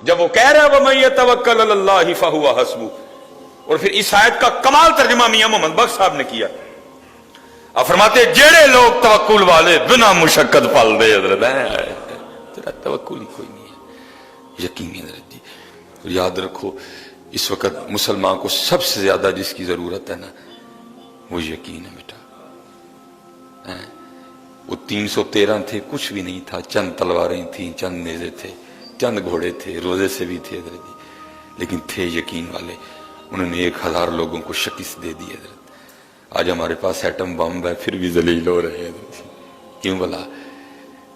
جب وہ کہہ رہا ہے وَمَن يَتَوَكَّلْ عَلَى اللَّهِ فَهُوَ حَسْبُهُ، اور پھر اس آیت کا کمال ترجمہ میاں محمد بخش صاحب نے کیا. آپ فرماتے جڑے لوگ توکل والے بنا مشقت پال دے حضرت تیرا توکل ہی کوئی نہیں ہے، یقینی حضرت جی. اور یاد رکھو اس وقت مسلمان کو سب سے زیادہ جس کی ضرورت ہے نا وہ یقین ہے بیٹا. وہ 313 تھے، کچھ بھی نہیں تھا، چند تلواریں تھیں، چند نیزے تھے، چند گھوڑے تھے، روزے سے بھی تھے حضرت جی، لیکن تھے یقین والے. انہوں نے 1000 لوگوں کو شکست دے دی حضرت. آج ہمارے پاس ایٹم بم ہے پھر بھی ذلیل ہو رہے ہیں حضرت. کیوں بلا؟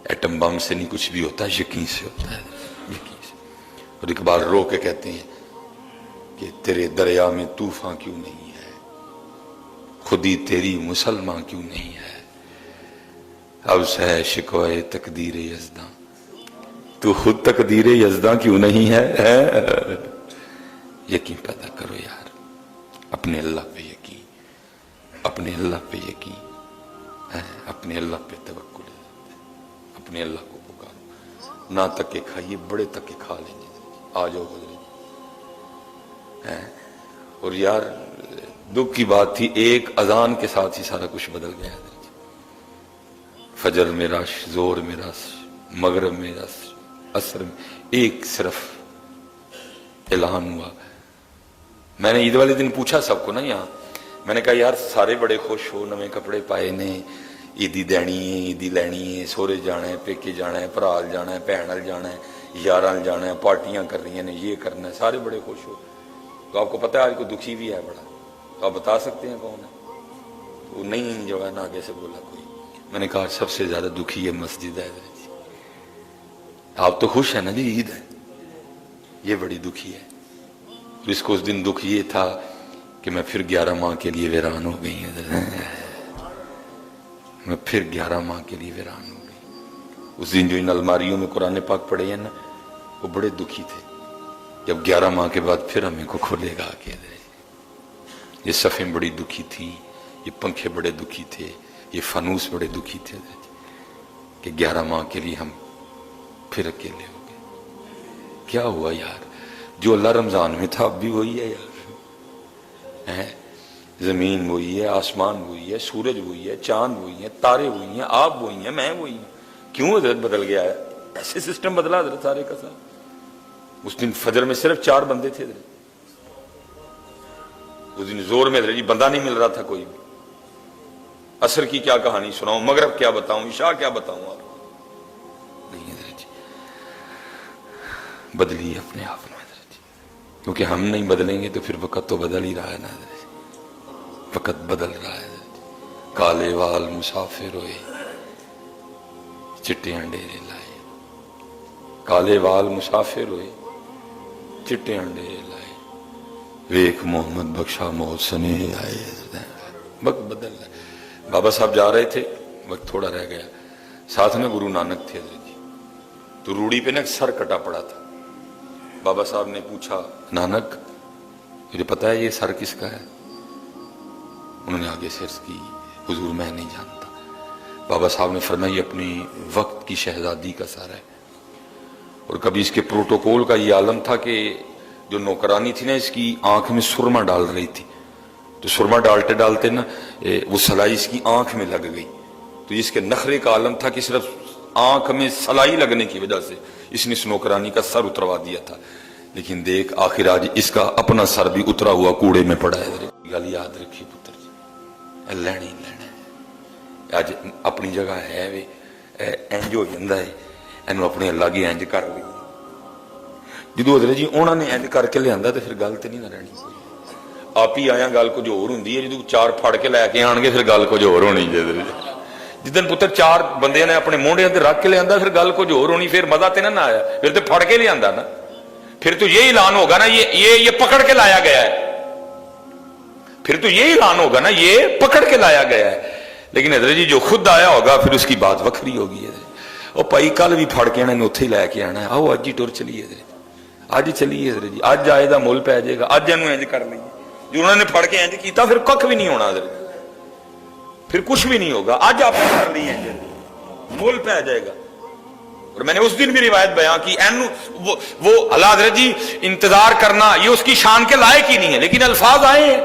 ایٹم بم سے نہیں کچھ بھی ہوتا، یقین سے ہوتا ہے، یقین سے. اور اقبال رو کے کہتے ہیں کہ تیرے دریا میں طوفان کیوں نہیں ہے، خودی تیری مسلمان کیوں نہیں ہے، اب ہے شکوائے تقدیر یزداں، تو خود تقدیر یزداں کیوں نہیں ہے. یقین پیدا کرو یار، اپنے اللہ پہ یقین، اپنے اللہ پہ یقین، اپنے اللہ پہ توکل، اپنے اللہ کو پکارو. نہ تکے کھائیے، بڑے تکے کھا لیں گے. آ جاؤ حضرت. اور یار دکھ کی بات تھی، ایک اذان کے ساتھ ہی سارا کچھ بدل گیا. فجر میں رش، زور میں رش، مغرب میں رش، عصر میں ایک صرف اعلان ہوا. میں نے عید والے دن پوچھا سب کو نا یہاں، میں نے کہا یار سارے بڑے خوش ہو، نویں کپڑے پائے نے، عیدی دینی ہے، عیدی لینی ہے، سورے جانا ہے، پیکے جانا ہے، پرال جانا ہے، بہن جانا ہے، یاران جانا ہے، پارٹیاں کر رہی ہیں، یہ کرنا ہے، سارے بڑے خوش ہو. تو آپ کو پتہ ہے آج کو دکھی بھی ہے بڑا، تو آپ بتا سکتے ہیں کون ہے؟ وہ نہیں جو ہے نا آگے سے بولا کوئی. میں نے کہا سب سے زیادہ دکھی ہے مسجد ہے. آپ تو خوش ہیں نا جی، عید ہے، یہ بڑی دکھی ہے. اس کو اس دن دکھ یہ تھا کہ میں پھر 11 ماہ کے لیے ویران ہو گئی. میں پھر 11 ماہ کے لیے ویران ہو گئی. اس دن جو ان الماریوں میں قرآن پاک پڑھے ہیں نا وہ بڑے دکھی تھے. جب 11 ماہ کے بعد پھر ہمیں کو کھولے گا کہ یہ صفیں بڑی دکھی تھیں، یہ پنکھے بڑے دکھی تھے، یہ فانوس بڑے دکھی تھے کہ 11 ماہ کے لیے ہم پھر اکیلے ہو گئے. کیا ہوا یار؟ جو اللہ رمضان میں تھا اب بھی وہی ہے یار. زمین وہی ہے، آسمان وہی ہے، سورج وہی ہے، چاند وہی ہے، تارے وہی ہیں، آپ وہی ہیں، میں وہی ہوں. کیوں حضرت بدل گیا ہے؟ ایسے سسٹم بدلا حضرت سارے کا سارا. اس دن فجر میں صرف 4 بندے تھے حضرت. اس دن زور میں حضرت جی بندہ نہیں مل رہا تھا کوئی بھی. عصر کی کیا کہانی سناؤں، مغرب کیا بتاؤں، عشاء کیا بتاؤں آپ کو؟ نہیں حضرت جی، بدلی اپنے آپ میں حضرت جی، کیونکہ ہم نہیں بدلیں گے تو پھر وقت تو بدل ہی رہا ہے نا حضرت جی. وقت بدل رہا ہے حضرت جی. کالے وال مسافر ہوئے، چٹے انڈیرے لائے. کالے وال مسافر ہوئے، چٹے انڈیرے لائے. ویک محمد بخشا موت سنے آئے. وقت بدل رہا ہے. بابا صاحب جا رہے تھے، وقت تھوڑا رہ گیا. ساتھ میں گرو نانک تھے حضرت جی. تو روڑی پہ نا سر کٹا پڑا تھا. بابا صاحب نے پوچھا نانک مجھے پتا ہے یہ سر کس کا ہے؟ انہوں نے آگے سے عرض کی حضور میں نہیں جانتا. بابا صاحب نے فرمایا یہ اپنی وقت کی شہزادی کا سر ہے. اور کبھی اس کے پروٹوکول کا یہ عالم تھا کہ جو نوکرانی تھی نا اس کی آنکھ میں سرما ڈال رہی تھی، تو سرما ڈالتے ڈالتے نا وہ سلائی اس کی آنکھ میں لگ گئی. تو اس کے نخرے کا عالم تھا کہ صرف آنکھ میں سلائی لگنے کی وجہ سے اس نے اس نوکرانی کا سر اتروا دیا تھا. لیکن دیکھ آخر آج اس کا اپنا سر بھی اترا ہوا کوڑے میں پڑا ہے. گل یاد رکھی پتر جی، لینا ہی لینا ہے. اج اپنی جگہ ہے وے انج ہو جاتا ہے، اینو اپنے اللہ کی انج کر لی. جدو حضرت جی انہوں نے انج کر کے لیا تو پھر گل تو نہیں نہ رہنی. آپ ہی آیا گل کچھ اور ہوں. جدو 4 پھڑ کے لے کے آن گے پھر گل کچھ اور ہونی. جدن پتر 4 بندے نے اپنے موڈے تے رکھ کے لیا پھر گل کچھ اور ہونی. پھر مزہ تو نہ آیا، پھر تو پھڑ کے لیا نا. پھر تو یہ اعلان ہوگا نا یہ پکڑ کے لایا گیا ہے. پھر تو یہ اعلان ہوگا نا یہ پکڑ کے لایا گیا ہے. لیکن حضرت جی جو خود آیا ہوگا پھر اس کی بات وکھری ہوگی. اور بھائی کل بھی پھڑ کے انہوں اتنے ہی لے کے آنا ہے. آؤ اج ہی ٹر چلیے حضرت، اج چلیے حضرت جی. اج آئے دا مول پی جائے گا. اج انہوں انج کر لیے جو انہوں نے پھڑ کے انج کیتا پھر کھ بھی نہیں ہونا حضرت، پھر کچھ بھی نہیں ہوگا. اج آپ نے کر لی انج مول پی جائے گا. اور میں نے اس دن بھی روایت بیان کی وہ اللہ حضرت جی انتظار کرنا یہ اس کی شان کے لائق ہی نہیں ہے، لیکن الفاظ آئے ہیں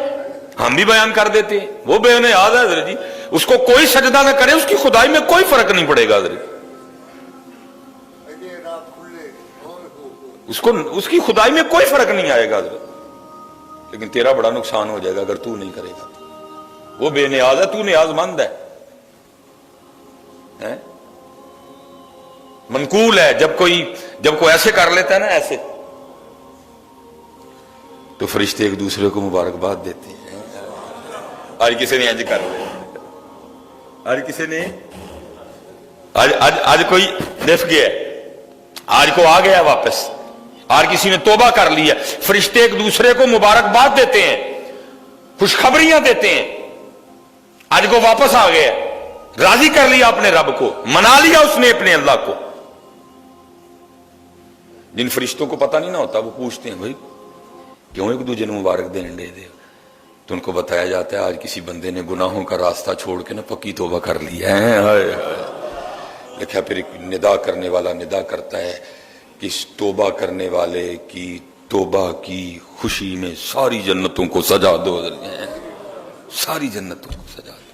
ہم بھی بیان کر دیتے ہیں، وہ بے نیاز ہے حضرت جی، اس کو کوئی سجدہ نہ کرے اس کی خدائی میں کوئی فرق نہیں پڑے گا حضرت، اس کی خدائی میں کوئی فرق نہیں آئے گا حضرت، لیکن تیرا بڑا نقصان ہو جائے گا اگر تو نہیں کرے گا، وہ بے نیاز ہے تو نیاز مند ہے۔ منقول ہے جب کوئی ایسے کر لیتا ہے نا ایسے، تو فرشتے ایک دوسرے کو مبارکباد دیتے ہیں، آج کسی نے انج کر لیا، آج کسی نے آج کوئی نف گیا، آج کو آ گیا واپس، آج کسی نے توبہ کر لیا، فرشتے ایک دوسرے کو مبارکباد دیتے ہیں، خوشخبریاں دیتے ہیں، آج کو واپس آ گیا، راضی کر لیا اپنے رب کو، منا لیا اس نے اپنے اللہ کو۔ جن فرشتوں کو پتہ نہیں نہ ہوتا وہ پوچھتے ہیں بھائی کیوں ایک دوسرے نے مبارک دے تو ان کو بتایا جاتا ہے آج کسی بندے نے گناہوں کا راستہ چھوڑ کے نا پکی توبہ کر لی ہے۔ لکھا پھر ندا کرنے والا ندا کرتا ہے کہ اس توبہ کرنے والے کی توبہ کی خوشی میں ساری جنتوں کو سجا دو، ساری جنتوں کو سجا دو۔